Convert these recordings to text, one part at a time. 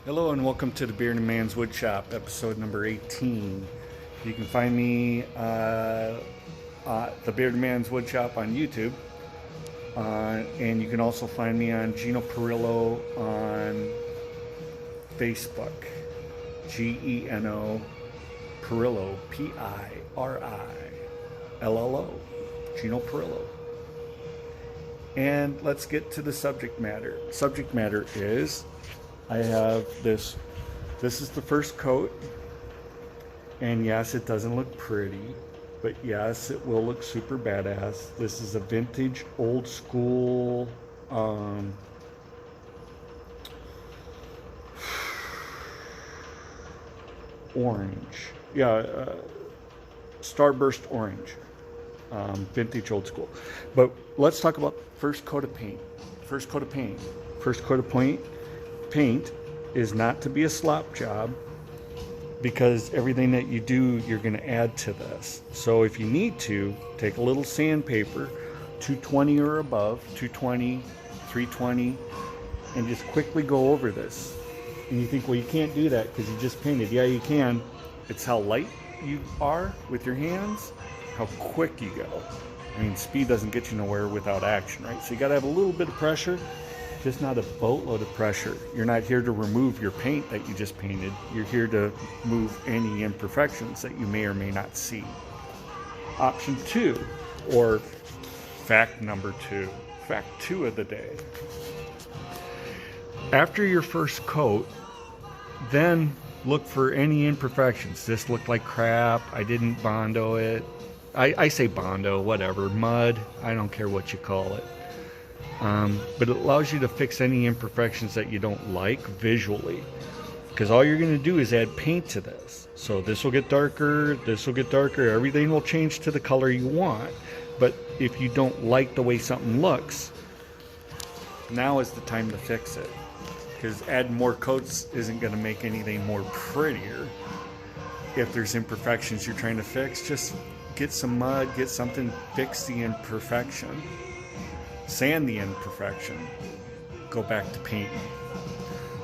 Hello and welcome to the Bearded Man's Woodshop, episode number 18. You can find me the Bearded Man's Woodshop on YouTube, and you can also find me on Geno Pirillo on Facebook. Geno Pirillo, Pirillo, Geno Pirillo. And let's get to the subject matter. Subject matter is, I have this is the first coat, and yes, it doesn't look pretty, but yes, it will look super badass. This is a vintage, old school, orange. Yeah, starburst orange. Vintage, old school. But let's talk about first coat of paint. First coat of paint is not to be a slop job, because everything that you do, you're going to add to this. So if you need to, take a little sandpaper, 220 or above, 220, 320, and just quickly go over this. And you think, well, you can't do that because you just painted. Yeah, you can. It's how light you are with your hands, how quick you go. I mean, speed doesn't get you nowhere without action, right? So you got to have a little bit of pressure, just not a boatload of pressure. You're not here to remove your paint that you just painted. You're here to move any imperfections that you may or may not see. Option 2, or fact number 2, fact 2 of the day. After your first coat, then look for any imperfections. This looked like crap. I didn't Bondo it. I say Bondo, whatever, mud, I don't care what you call it. But it allows you to fix any imperfections that you don't like visually, because all you're going to do is add paint to this. So this will get darker, everything will change to the color you want. But if you don't like the way something looks, now is the time to fix it, because adding more coats isn't going to make anything more prettier. If there's imperfections you're trying to fix, just get some mud, get something, fix the imperfection, sand the imperfection, go back to painting.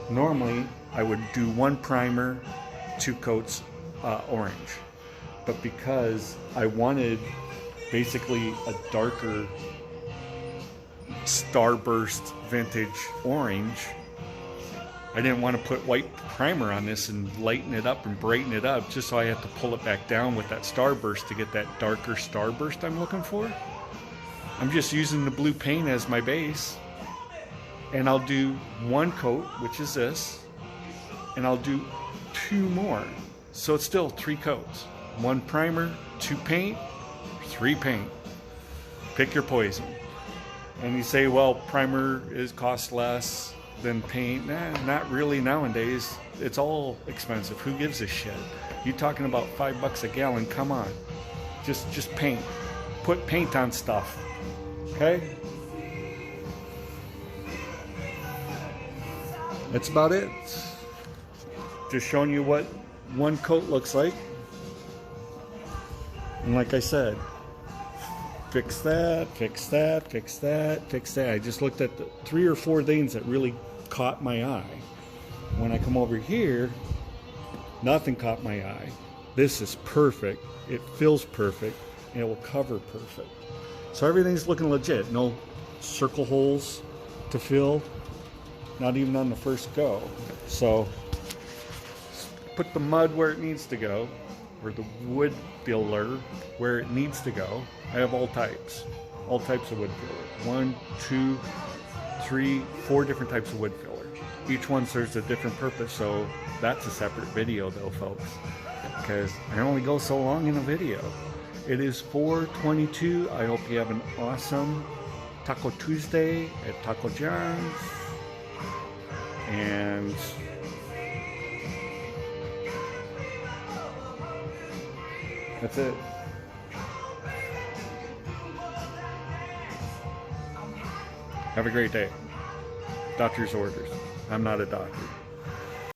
Normally I would do 1 primer, 2 coats orange, but because I wanted basically a darker starburst vintage orange, I didn't want to put white primer on this and lighten it up and brighten it up, just so I have to pull it back down with that starburst to get that darker starburst I'm looking for. I'm just using the blue paint as my base, and I'll do 1 coat, which is this, and I'll do 2 more. So it's still 3 coats. 1 primer, 2 paint, 3 paint. Pick your poison. And you say, well, primer costs less than paint. Nah, not really nowadays. It's all expensive. Who gives a shit? You talking about $5 a gallon? Come on. Just paint. Put paint on stuff. Okay? That's about it. Just showing you what 1 coat looks like. And like I said, fix that, fix that, fix that, fix that. I just looked at the 3 or 4 things that really caught my eye. When I come over here, nothing caught my eye. This is perfect. It feels perfect, and it will cover perfect. So everything's looking legit. No circle holes to fill, not even on the first go. So put the mud where it needs to go, or the wood filler where it needs to go. I have all types of wood filler. 1, 2, 3, 4 different types of wood fillers. Each one serves a different purpose, so that's a separate video though, folks, because I only go so long in a video. It is 4/22. I hope you have an awesome Taco Tuesday at Taco John's, and that's it. Have a great day. Doctor's orders. I'm not a doctor.